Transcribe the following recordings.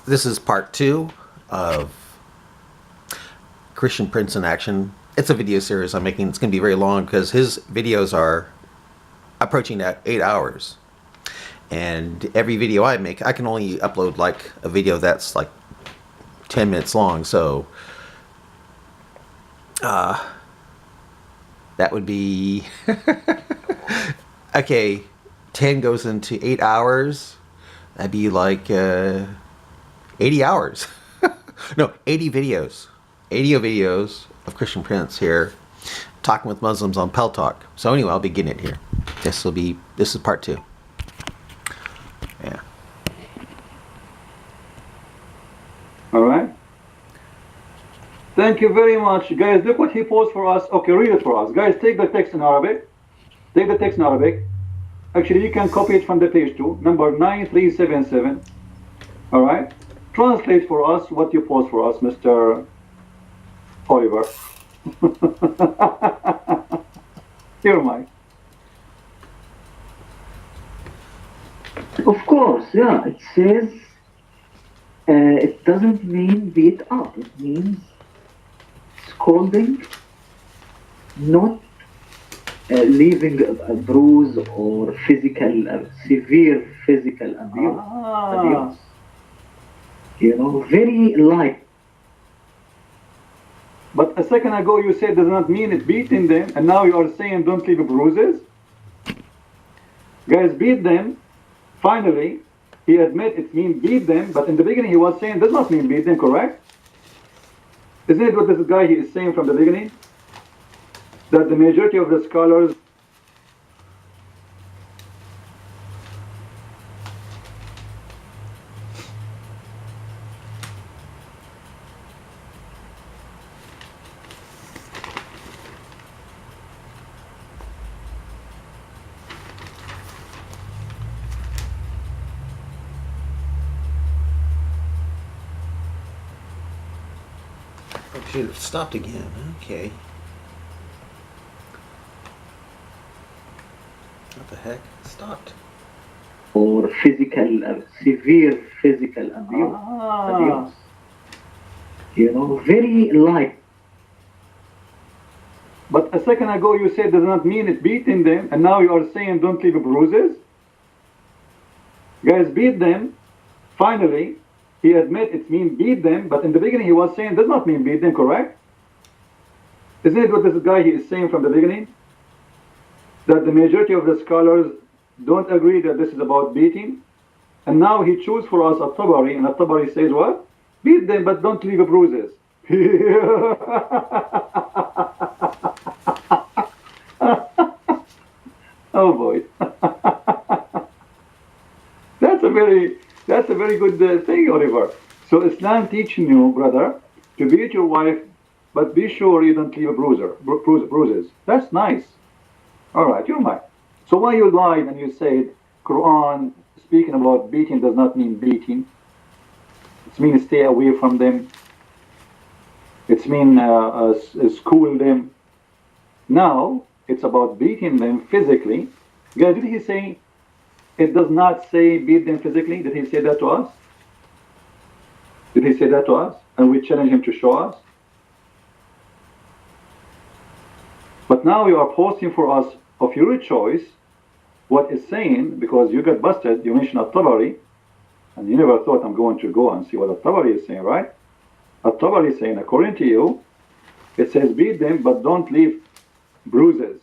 This is part two of Christian Prince in Action. It's a video series I'm making. It's going to be very long because his videos are approaching at 8 hours. And every video I make, I can only upload like a video that's like 10 minutes long. So that would be okay. 10 goes into 8 hours. That'd be like 80 hours. No, 80 videos. 80 videos of Christian Prince here talking with Muslims on Pell Talk. So anyway, I'll begin it here. This is part two. Yeah. All right. Thank you very much, guys. Look what he posed for us. Okay, read it for us, guys. Take the text in Arabic. Take the text in Arabic. Actually, you can copy it from the page too, number 9377. All right. Translate for us what you post for us, Mr. Oliver. Here, Mike. Of course, yeah. It says it doesn't mean beat up. It means scolding, not leaving a bruise or severe physical abuse. You know, very light. But a second ago you said does not mean it beating them, and now you are saying don't leave bruises. Guys, beat them. Finally, he admit it means beat them, but in the beginning he was saying does not mean beat them, correct? Isn't it what this guy he is saying from the beginning? That the majority of the scholars Oh, shoot, it stopped again. Okay. What the heck? It stopped. Or severe physical abuse. You know, very light. But a second ago you said does not mean it beating them, and now you are saying don't leave bruises. Guys, beat them. Finally, he admit it means beat them, but in the beginning he was saying does not mean beat them, correct? Isn't it what this guy he is saying from the beginning? That the majority of the scholars don't agree that this is about beating, and now he chooses for us At-Tabari, and At-Tabari says what? Beat them, but don't leave bruises. Oh boy. That's a very good thing, Oliver. So Islam teaching you, brother, to beat your wife, but be sure you don't leave bruises. That's nice. All right, you're right. So why you lied and you said Quran speaking about beating does not mean beating. It means stay away from them. It means school them. Now it's about beating them physically. Guys, did he say it does not say beat them physically? Did he say that to us? Did he say that to us? And we challenge him to show us? But now you are posting for us of your choice what is saying, because you got busted, you mentioned At-Tabari, and you never thought I'm going to go and see what At-Tabari is saying, right? At-Tabari is saying, according to you, it says beat them, but don't leave bruises.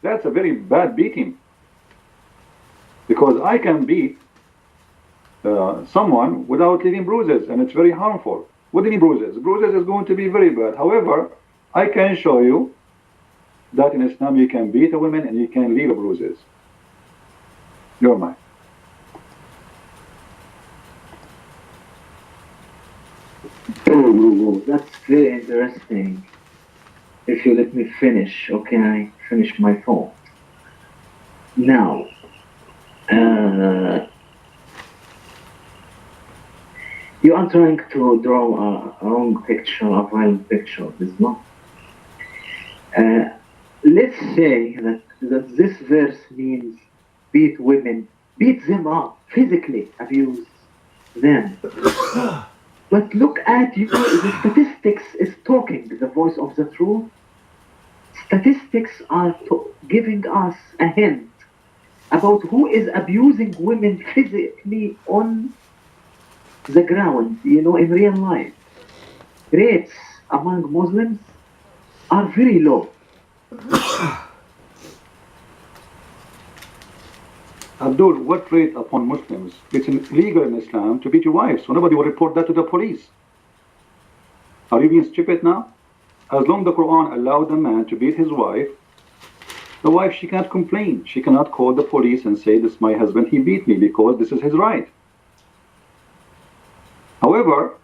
That's a very bad beating. Because I can beat someone without leaving bruises, and it's very harmful. What do you mean bruises? Bruises is going to be very bad. However, I can show you that in Islam you can beat a woman and you can leave bruises. You're mine. Oh, that's very interesting. If you let me finish, okay, I finish my thought. Now, you are trying to draw a wrong picture, a violent picture, is not. Let's say that this verse means beat women, beat them up, physically abuse them. But look at you, the statistics is talking, the voice of the truth. Statistics are giving us a hint about who is abusing women physically on the ground, in real life. Rates among Muslims are very low. Abdul, what rate upon Muslims? It's illegal in Islam to beat your wife, so nobody will report that to the police. Are you being stupid now? As long as the Quran allowed the man to beat his wife, the wife, she can't complain. She cannot call the police and say, this is my husband, he beat me, because this is his right. However,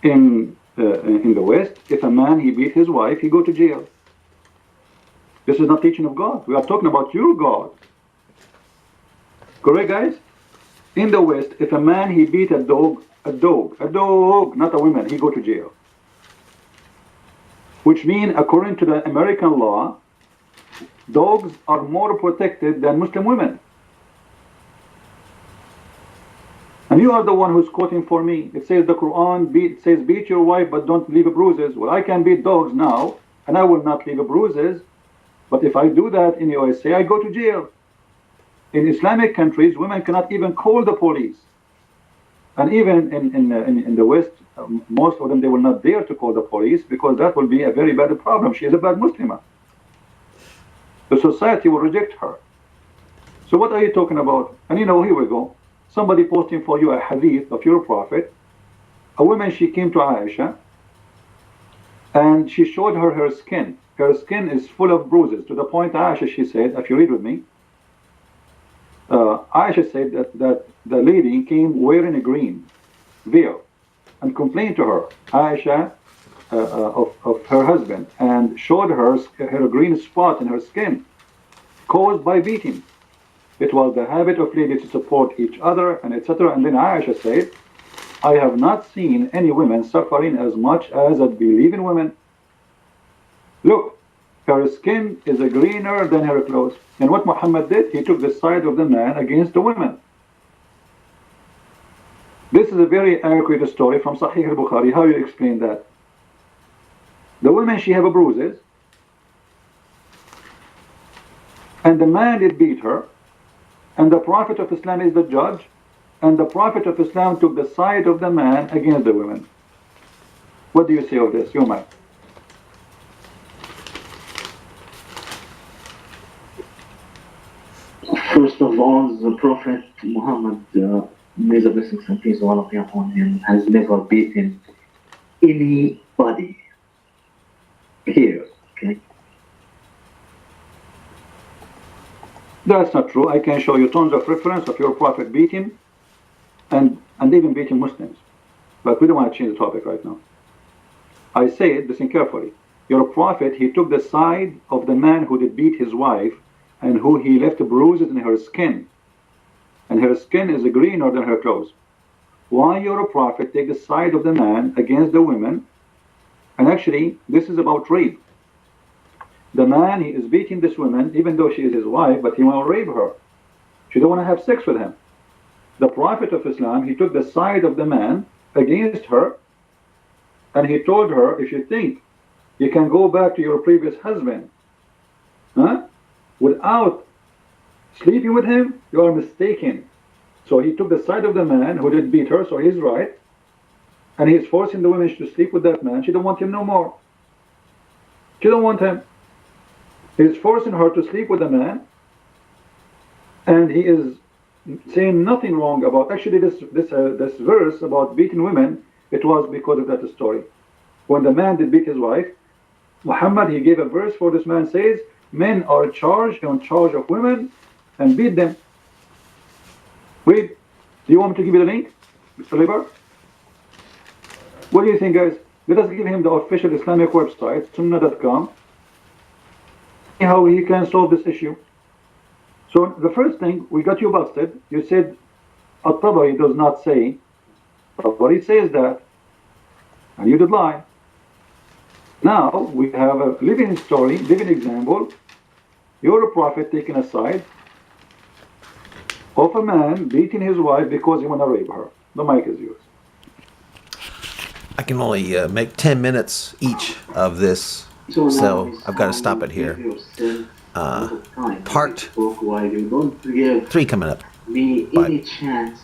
in the West, if a man, he beat his wife, he go to jail. This is not teaching of God. We are talking about your God. Correct, guys? In the West, if a man, he beat a dog, not a woman, he go to jail. Which means, according to the American law, dogs are more protected than Muslim women. And you are the one who's quoting for me. It says the Quran says beat your wife but don't leave bruises. Well, I can beat dogs now and I will not leave bruises. But if I do that in the USA, I go to jail. In Islamic countries, women cannot even call the police. And even in the West, most of them, they will not dare to call the police because that will be a very bad problem. She is a bad Muslimah. The society will reject her. So what are you talking about? And here we go. Somebody posting for you a hadith of your prophet. A woman, she came to Aisha and she showed her skin. Her skin is full of bruises, to the point Aisha, she said, if you read with me, Aisha said that the lady came wearing a green veil and complained to her, Aisha, of her husband, and showed her green spot in her skin caused by beating. It was the habit of ladies to support each other, and etc. And then Aisha said, I have not seen any women suffering as much as I believe in women. Look, her skin is greener than her clothes. And what Muhammad did, he took the side of the man against the women. This is a very accurate story from Sahih al-Bukhari. How you explain that? The woman, she have bruises, and the man did beat her, and the Prophet of Islam is the judge, and the Prophet of Islam took the side of the man against the women. What do you say of this, Umar? First of all, the Prophet Muhammad, may the blessings and peace of Allah be upon him, has never beaten anybody here. Okay? That's not true. I can show you tons of reference of your prophet beating and even beating Muslims. But we don't want to change the topic right now. I say it, listen carefully. Your prophet, he took the side of the man who did beat his wife and who he left bruises in her skin. And her skin is greener than her clothes. Why your prophet take the side of the man against the women? And actually, this is about rape. The man, he is beating this woman, even though she is his wife, but he will rape her. She don't want to have sex with him. The Prophet of Islam, he took the side of the man against her, and he told her, if you think you can go back to your previous husband, without sleeping with him, you are mistaken. So he took the side of the man who did beat her, so he's right, and he's forcing the woman to sleep with that man. She don't want him no more. She don't want him. He's forcing her to sleep with a man, and he is saying nothing wrong about. Actually, this verse about beating women, it was because of that story. When the man did beat his wife, Muhammad, he gave a verse for this man, says, men are charged on charge of women and beat them. Wait, do you want me to give you the link, Mr. Liber? What do you think, guys? Let us give him the official Islamic website, sunnah.com. How he can solve this issue. So the first thing, we got you busted. You said At-Tabari does not say, but he says that, and you did lie. Now we have a living story, living example. You're a prophet taking a side of a man beating his wife because he want to rape her. The mic is yours. I can only make 10 minutes each of this, so I've got to stop it here. Part While you don't give 3 coming up. me Bye. any chance